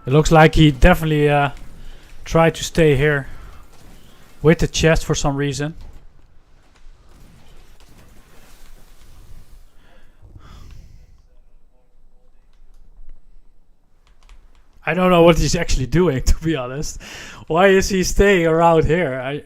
It looks like he definitely tried to stay here. with the chest for some reason. I don't know what he's actually doing, to be honest. Why is he staying around here?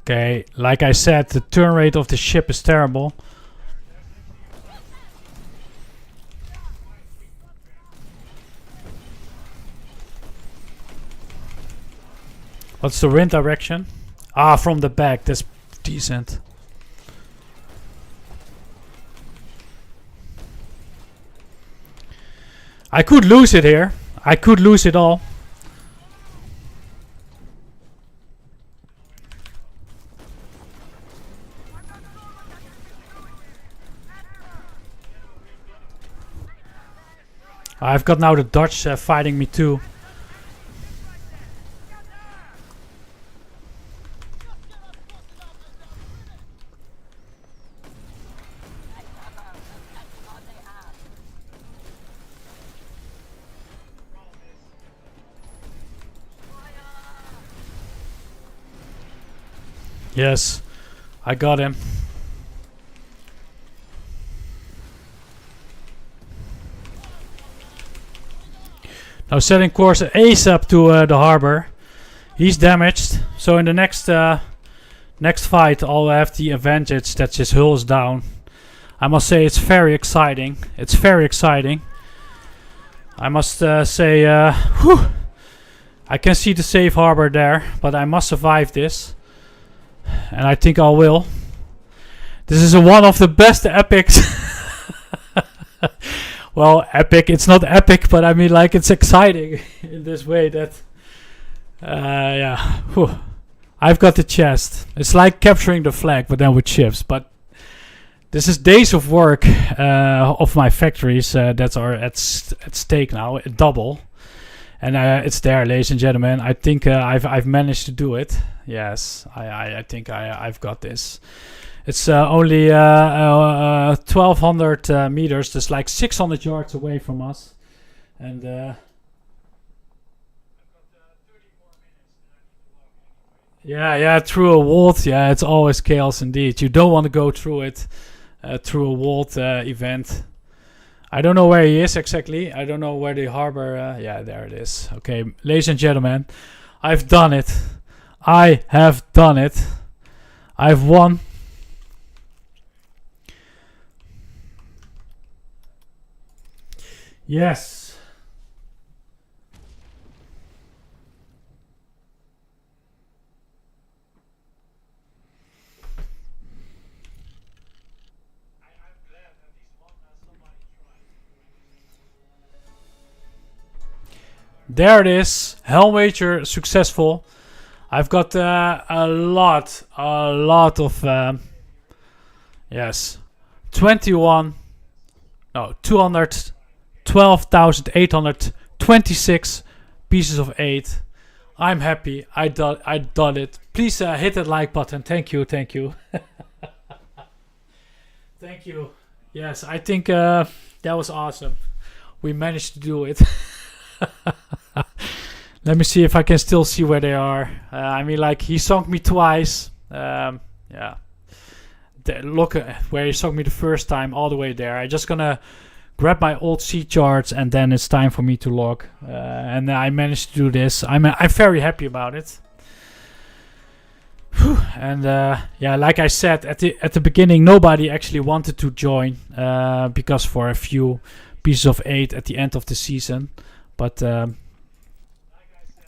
Okay, like I said, the turn rate of the ship is terrible. What's the wind direction? Ah, from the back. That's decent. I could lose it here. I could lose it all. I've got now the Dutch fighting me too. Yes, I got him. Now setting course ASAP to the harbor. He's damaged, so in the next fight I'll have the advantage that his hull is down. I must say it's very exciting. It's very exciting. I must say, whew, I can see the safe harbor there, but I must survive this. And I think I will. This is one of the best epics. Well, epic, it's not epic, but I mean, like, it's exciting in this way that, yeah, whew. I've got the chest. It's like capturing the flag, but then with ships. But this is days of work of my factories that are at stake now, double. And it's there, ladies and gentlemen. I think I've managed to do it. Yes, I think I've got this. It's only 1,200 meters. That's like 600 yards away from us. And yeah, through a vault. Yeah, it's always chaos indeed. You don't want to go through it, through a vault event. I don't know where he is exactly. I don't know where the harbor... yeah, there it is. Okay, ladies and gentlemen, I've done it. I have done it. I've won. Yes. There it is. Helm wager successful. I've got a lot of yes, 212,826 pieces of 8. I'm happy. I done it. Please hit that like button. Thank you. Thank you. Thank you. Yes, I think that was awesome. We managed to do it. Let me see if I can still see where they are. I mean, like, he sunk me twice. Yeah. Look where he sunk me the first time, all the way there. I'm just gonna grab my old sea charts, and then it's time for me to log. And I managed to do this. I'm very happy about it. Whew. And yeah, like I said at the beginning, nobody actually wanted to join because for a few pieces of 8 at the end of the season. But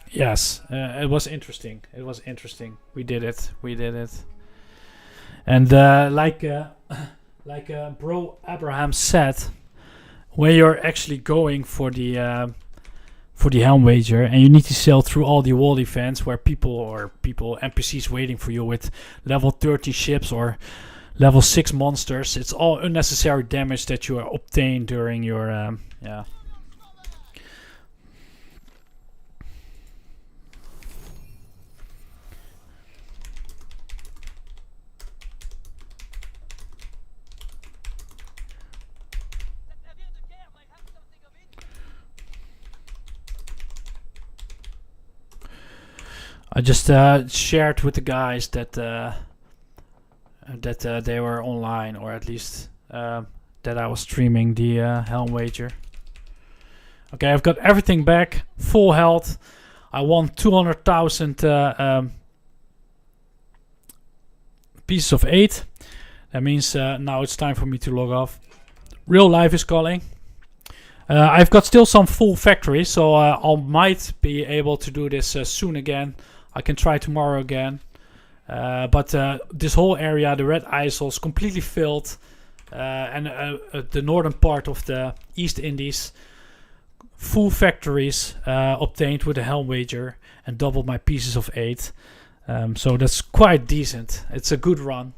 yes, it was interesting. It was interesting. We did it. We did it. And like Bro Abraham said, when you're actually going for the for the Helm wager, and you need to sail through all the world events where NPCs waiting for you with level 30 ships or level 6 monsters. It's all unnecessary damage that you obtain during your yeah. I just shared with the guys that they were online, or at least that I was streaming the Helm wager. Okay, I've got everything back, full health. I won 200,000 pieces of 8. That means now it's time for me to log off. Real life is calling. I've got still some full factories, so I might be able to do this soon again. I can try tomorrow again. But this whole area, the Red Isles, is completely filled. And the northern part of the East Indies, full factories obtained with the Helm wager and doubled my pieces of 8. So that's quite decent. It's a good run.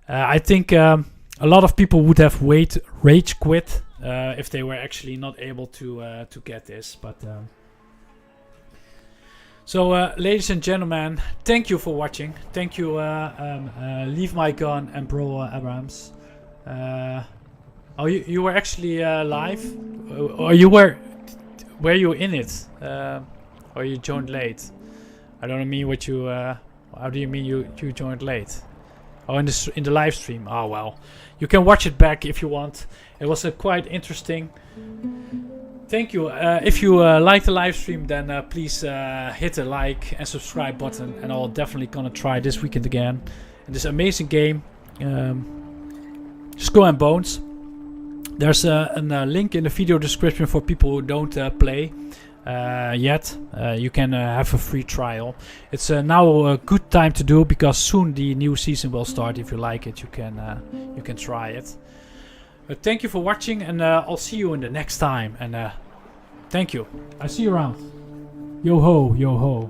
I think a lot of people would have rage quit if they were actually not able to get this. But so, ladies and gentlemen, thank you for watching. Thank you, Leave My Gun and Bro Abrams. Oh, you were actually live? Or you were you in it? Or you joined late? I don't mean what you. How do you mean you joined late? Oh, in the live stream. Oh well, you can watch it back if you want. It was quite interesting. Thank you. If you like the live stream, then please hit the like and subscribe button, and I'll definitely gonna try this weekend again. And this amazing game, Skull and Bones. There's a link in the video description for people who don't play yet. You can have a free trial. It's now a good time to do, because soon the new season will start. If you like it, you can try it. But thank you for watching, and I'll see you in the next time. And thank you. I see you around. Yo ho, yo ho.